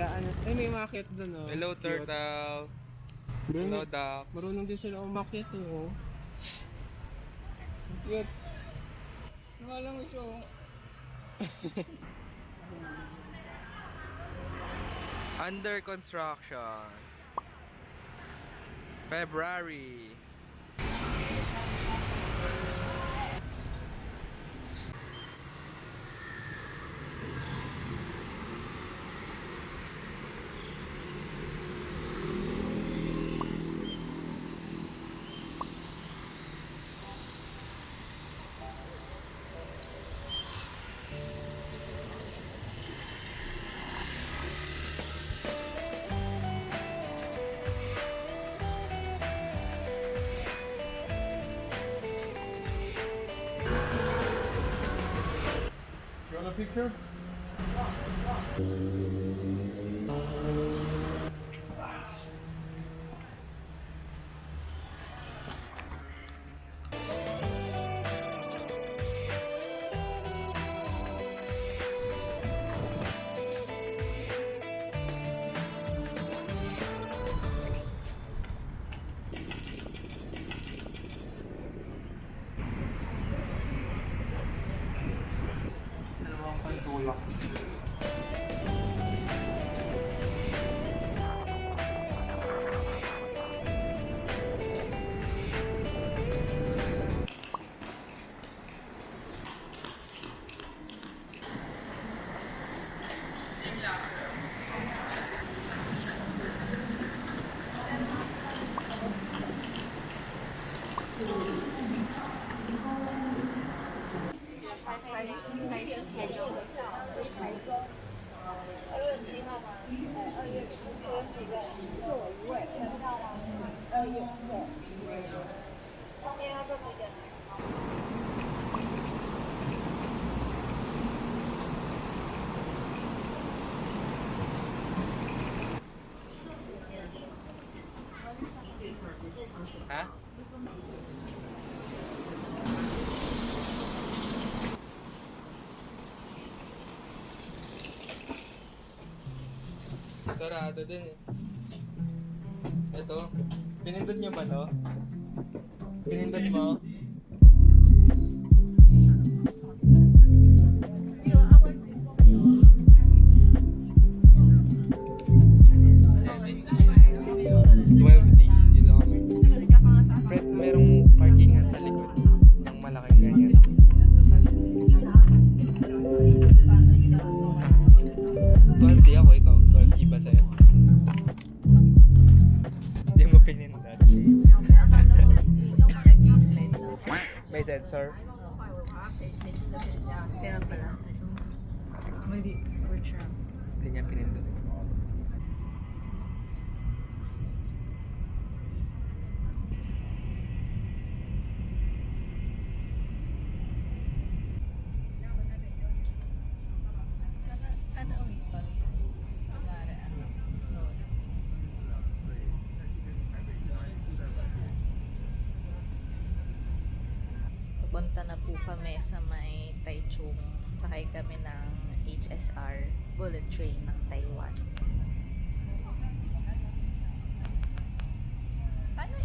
Nag-aano. Ay, may umakyat doon, oh. Hello, Cute. turtle. Hello, duck. Marunong din sila umakyat, oh. Cute. Wala mo siya. Under construction. February. You want a picture? Ha? Sarado din eh. Ito, pinindot nyo ba to? Pinindot mo? Dito kami. Fred, merong parkingan sa likod. Yung malaking ganyan. 12D ako, ikaw. 12D ba sa'yo? Hindi mo pinindot. May sensor? Kaya pala. Mali. Virtual. Hindi niya pinindot. Ano ang ito? Pagara. Pupunta na po kami sa may Taichung. Sakay kami ng HSR bullet train ng Taiwan. Paano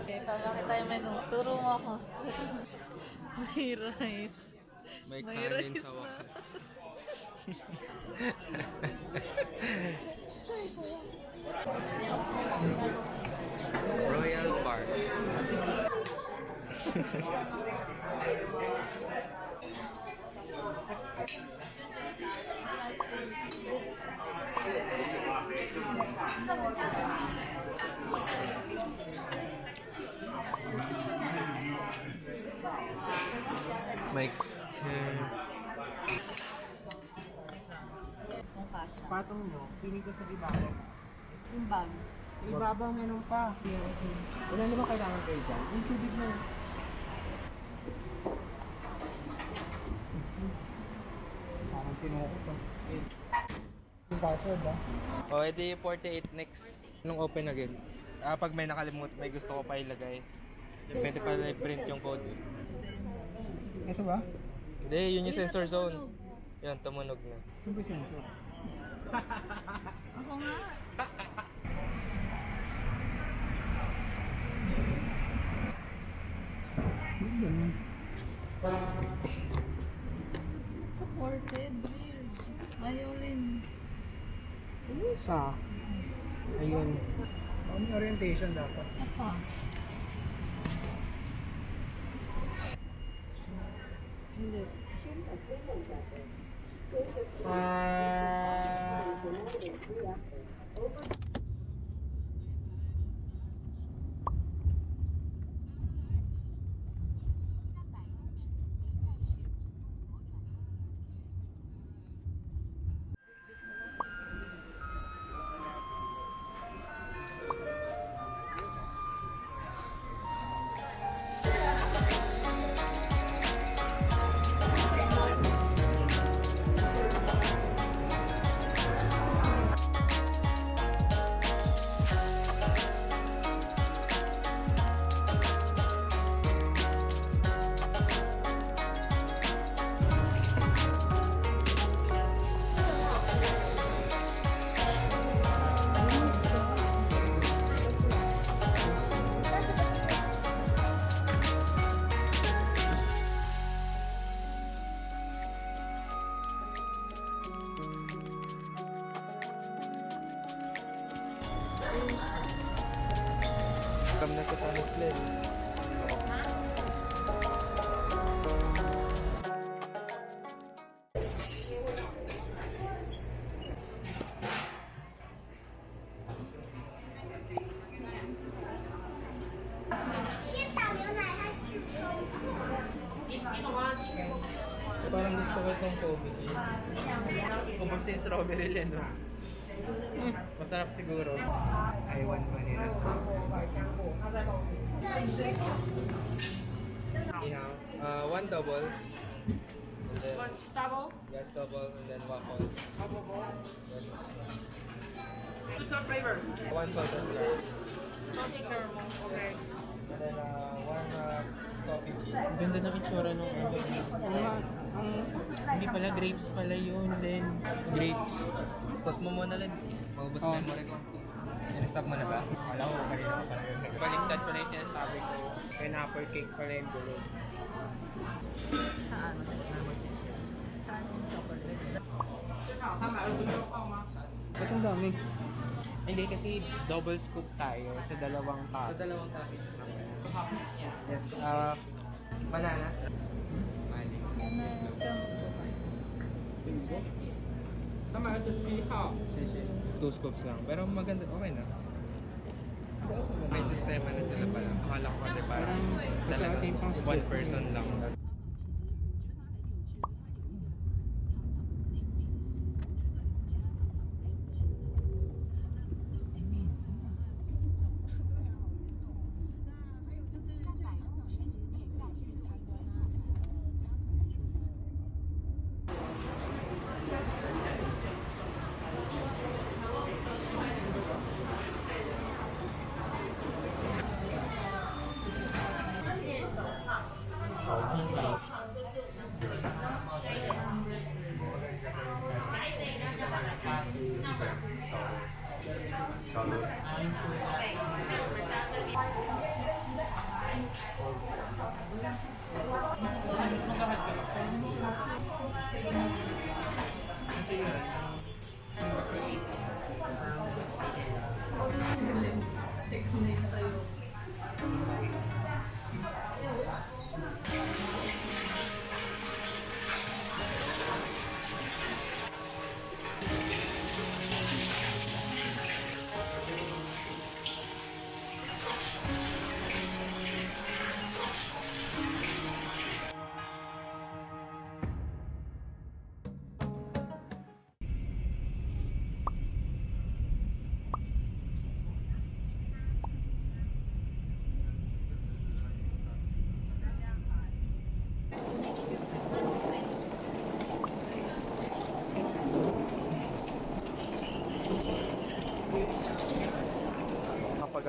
Okay, pabakit tayo menu. Turo mo ako. May rice. May May kanin rice sa na. wakas. Royal Park. May Patong nyo, piling ko sa ibabaw. Yung bag. Sa ibabaw meron pa. Wala naman kailangan kayo dyan. Yung tubig na yun. Parang sinuko to. yung password ah. O, edi 48 next. Nung open na game. Pag may nakalimut, may gusto ko pa ilagay. Pwede pala i-print yung code. Ito ba? Hindi, yun yung sensor zone. Yan, tumunog na. Saan ba yung sensor? Ako nga. Supported. Ayaw rin. Ano siya? Ayun. Ano yung orientation dapat? Apa? Hindi. Come na sa Thomas Len. Parang gusto ko itong Kobe. Kumusta yung strawberry len, no? Masarap siguro. I want vanilla strawberry. Yeah. One double. One double? Yes, double and then waffle. Yes. What's the flavor? One salted rice. Salted caramel. Okay. And then one coffee cheese. Ganda ng itsura nung ano. Hindi pala grapes pala yun, Len. Grapes. Pause mo muna lang. Maubos Oh. memory ko. In-stop mo na ba? Wala ko, kanina ko pala yun. Baliktad pala yung sinasabi ko. Pineapple cake pala yung dulo. Saan? Saan yung chocolate? Ba't ang dami? Hindi kasi double scoop tayo sa dalawang Sa cup. dalawang topics. Yes, banana. Mali. Tama, sa 7号. Shishi. 2 scoops lang. Pero maganda, okay na. May sistema na sila pala. Akala ko kasi parang talagang one person lang.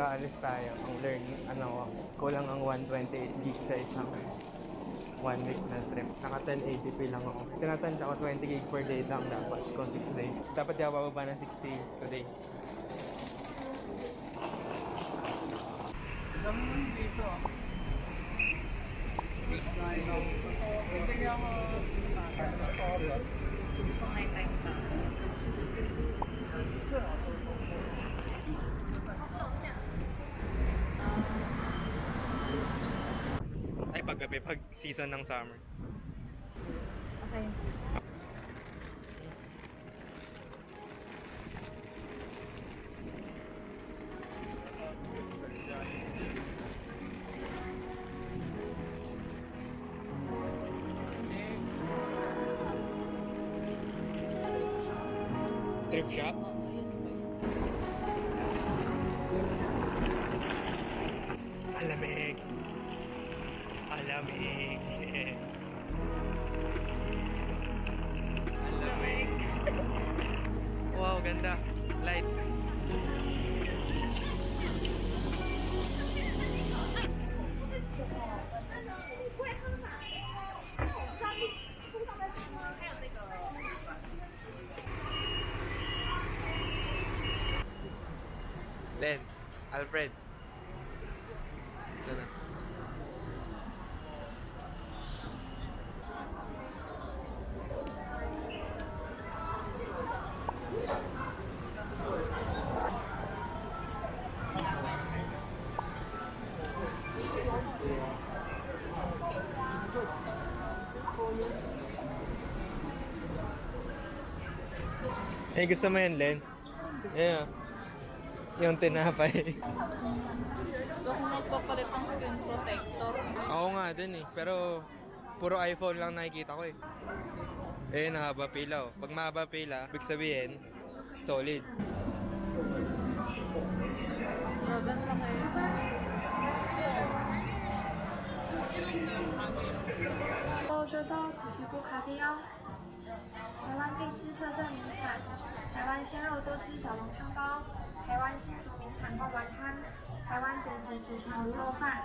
Pagkaalis tayo, ang kulang ang 128 gig sa isang 1 week na trip. Naka 1080p lang ako. Tinatansya ko 20 gig per day lang dapat kung 6 days. Dapat di ako bababa ng 60 today. Dami mo dito ah. Hindi ako Kung may time ka. Ay, paggabi, pag season ng summer. Okay. Thrift shop? Alamig. Alamig. Alamig. Wow, ganda. Lights. Len, Alfred. Ito na. Eh, gusto mo yan, Len? Yeah. Yung tinapay. Gusto ko magpapalit ng screen protector. Ako nga din eh. Pero puro iPhone lang nakikita ko eh. Eh, nahaba pila oh. Pag mahaba pila, ibig sabihin, solid. Grabe lang kayo. 到这艘紫西锅卡西腰，台湾必吃特色名产，台湾鲜肉多汁小笼汤包，台湾新竹名产贡丸汤，台湾顶级祖传卤肉饭，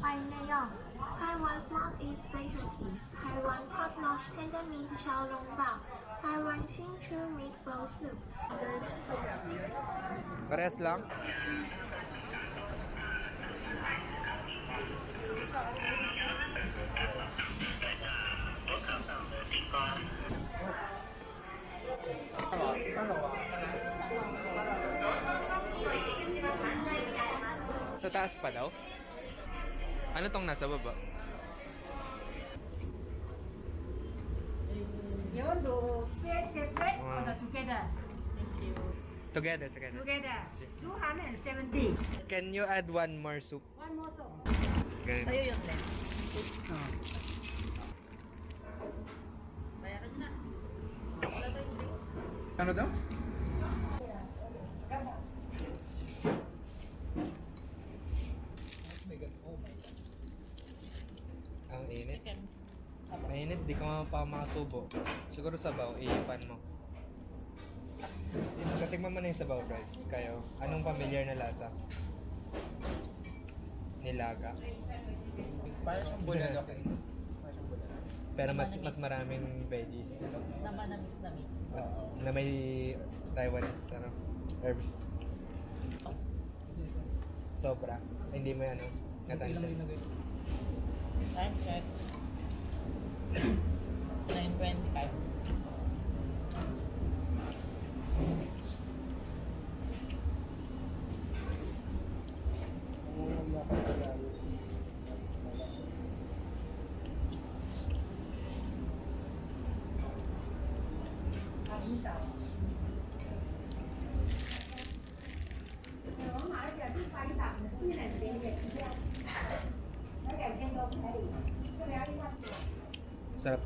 欢迎内用。Taiwan's Northeast specialties, Taiwan top-notch tender meat 小笼包，台湾新出 meatball soup。 Pares lang? Sa taas pa daw? Ano tong nasa baba? You want to pay separate or Wow. together? Together. Together. 270. Can you add one more soup? One more so. Ganun. Sa'yo yun, Len. Bayaran na. Wala tayong bill. Ano daw? Ang init. Chicken. Mainit, di ka pa makasubo. Siguro sabaw, iipan mo. Katikman mo na yung sabaw, Brad. Kayo, anong familiar na lasa? Nilaga. Parang siyang bulalok eh. Pero mas maraming veggies. Na manamis-namis. Na may Taiwanese herbs. Sobra. Hindi mo yan, natanda. Time check. 9:25. Sarap.